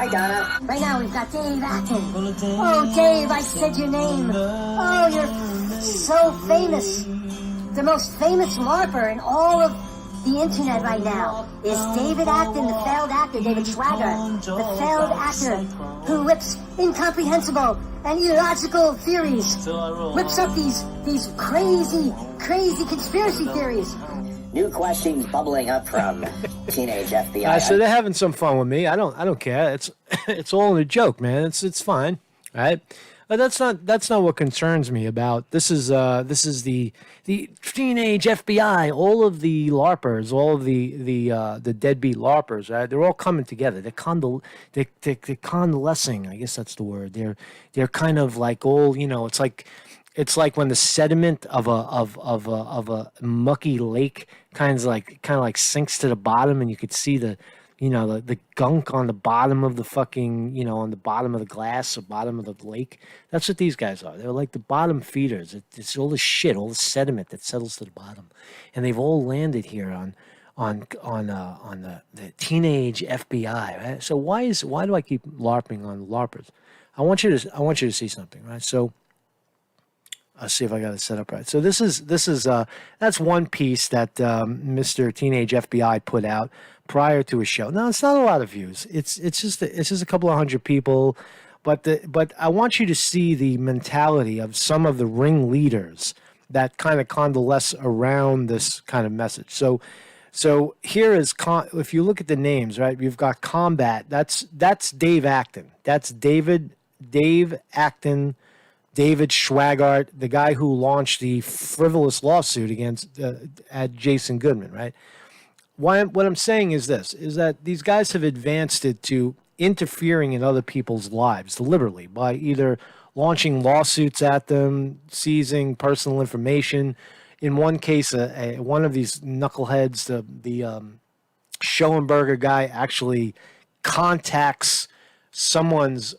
Hi, Donna. Right now we've got Dave Acton. Oh, Dave, I said your name. Oh, you're so famous. The most famous LARPer in all of the internet right now is David Acton, the failed actor, David Schwager, the failed actor who whips incomprehensible and illogical theories, whips up these crazy conspiracy theories. New questions bubbling up from teenage FBI. So they're having some fun with me. I don't care. It's all in a joke, man. It's fine, right? But that's not what concerns me about this is the teenage FBI. All of the LARPers, all of the deadbeat LARPers, right? They're all coming together. They're convalescing. I guess that's the word. They're kind of like all, it's like when the sediment of a mucky lake kind of like sinks to the bottom, and you could see the gunk on the bottom of the fucking, on the bottom of the glass, the bottom of the lake. That's what these guys are. They're like the bottom feeders. It's all the shit, all the sediment that settles to the bottom, and they've all landed here on the teenage FBI. Right? So why do I keep LARPing on LARPers? I want you to see something, right? So. I'll see if I got it set up right. So this is that's one piece that Mr. Teenage FBI put out prior to his show. Now it's not a lot of views. It's just a couple of hundred people, but I want you to see the mentality of some of the ringleaders that kind of convalesce around this kind of message. So here is if you look at the names, right? You've got Combat. That's Dave Acton. That's Dave Acton. David Schwager, the guy who launched the frivolous lawsuit against at Jason Goodman, right? What I'm saying is this, is that these guys have advanced it to interfering in other people's lives deliberately by either launching lawsuits at them, seizing personal information. In one case, one of these knuckleheads, the Schoenberger guy, actually contacts someone's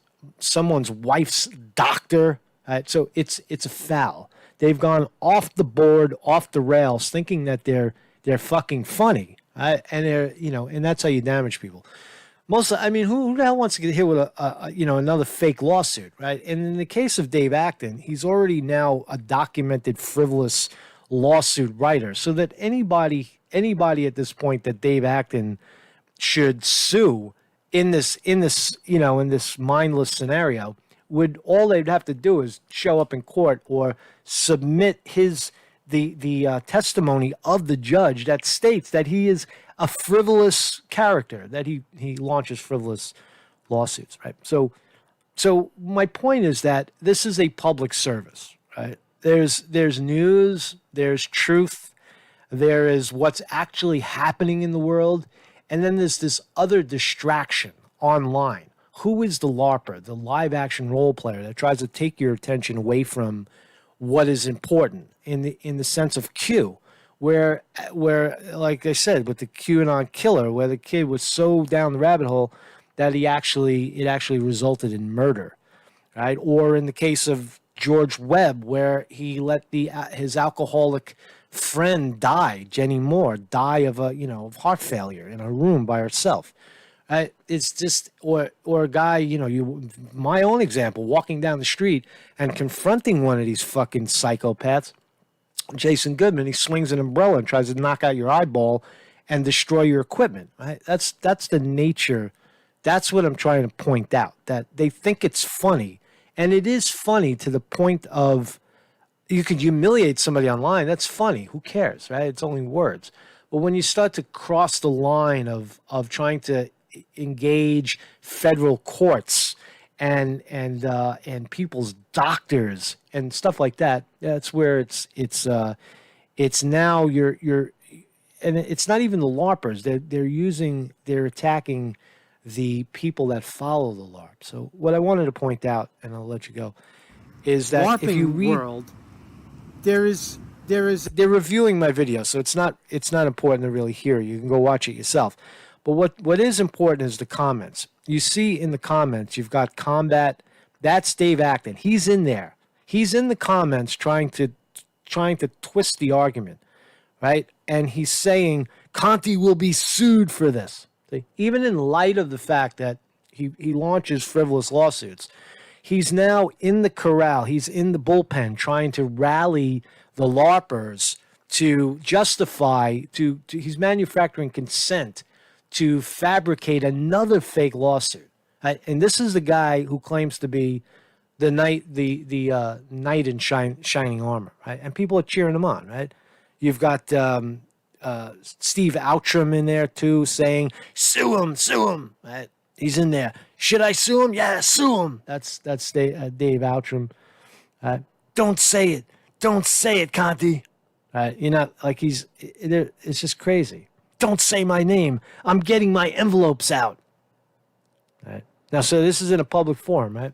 wife's doctor. So it's a foul. They've gone off the board, off the rails, thinking that they're fucking funny, and and that's how you damage people. Who the hell wants to get hit with another fake lawsuit, right? And in the case of Dave Acton, he's already now a documented frivolous lawsuit writer, so that anybody at this point that Dave Acton should sue in this mindless scenario. All they'd have to do is show up in court or submit the testimony of the judge that states that he is a frivolous character, that he launches frivolous lawsuits, right? So my point is that this is a public service, right? There's news, there's truth, there is what's actually happening in the world, and then there's this other distraction online. Who is the LARPer, the live action role player that tries to take your attention away from what is important in the sense of Q, where like I said with the QAnon killer, where the kid was so down the rabbit hole that it actually resulted in murder, right? Or in the case of George Webb, where he let his alcoholic friend die, Jenny Moore, die of of heart failure in a room by herself. It's just, or a guy, my own example, walking down the street and confronting one of these fucking psychopaths, Jason Goodman. He swings an umbrella and tries to knock out your eyeball and destroy your equipment. Right? That's the nature. That's what I'm trying to point out. That they think it's funny, and it is funny to the point of you could humiliate somebody online. That's funny. Who cares, right? It's only words. But when you start to cross the line of trying to engage federal courts and people's doctors and stuff like that, that's where it's now you're and it's not even the LARPers. They're attacking the people that follow the LARP. So what I wanted to point out, and I'll let you go, is that LARPing if you read world, they're reviewing my video, so it's not important to really hear. You can go watch it yourself. But what is important is the comments. You see in the comments, you've got Combat. That's Dave Acton. He's in there. He's in the comments trying to twist the argument, right? And he's saying Conti will be sued for this. See? Even in light of the fact that he launches frivolous lawsuits. He's now in the corral. He's in the bullpen trying to rally the LARPers to justify, he's manufacturing consent to fabricate another fake lawsuit. And this is the guy who claims to be the knight in shining armor, right? And people are cheering him on, right? You've got Steve Outram in there too, saying, "Sue him," right? He's in there. Should I sue him? Yeah, sue him. That's Dave Outram. Don't say it, Conti. You're not like it's just crazy. Don't say my name. I'm getting my envelopes out. Right now, so this is in a public forum, right?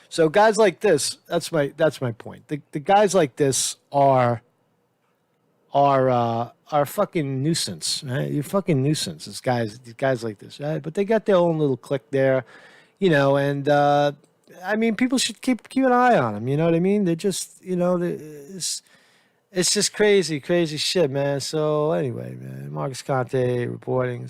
So guys like this, that's my point. The guys like this are fucking nuisance, right? You're fucking nuisance. These guys like this, right? But they got their own little clique there, and I mean, people should keep an eye on them. You know what I mean? They're just, it's just crazy shit, man. So anyway, man, Marcus Conte reporting.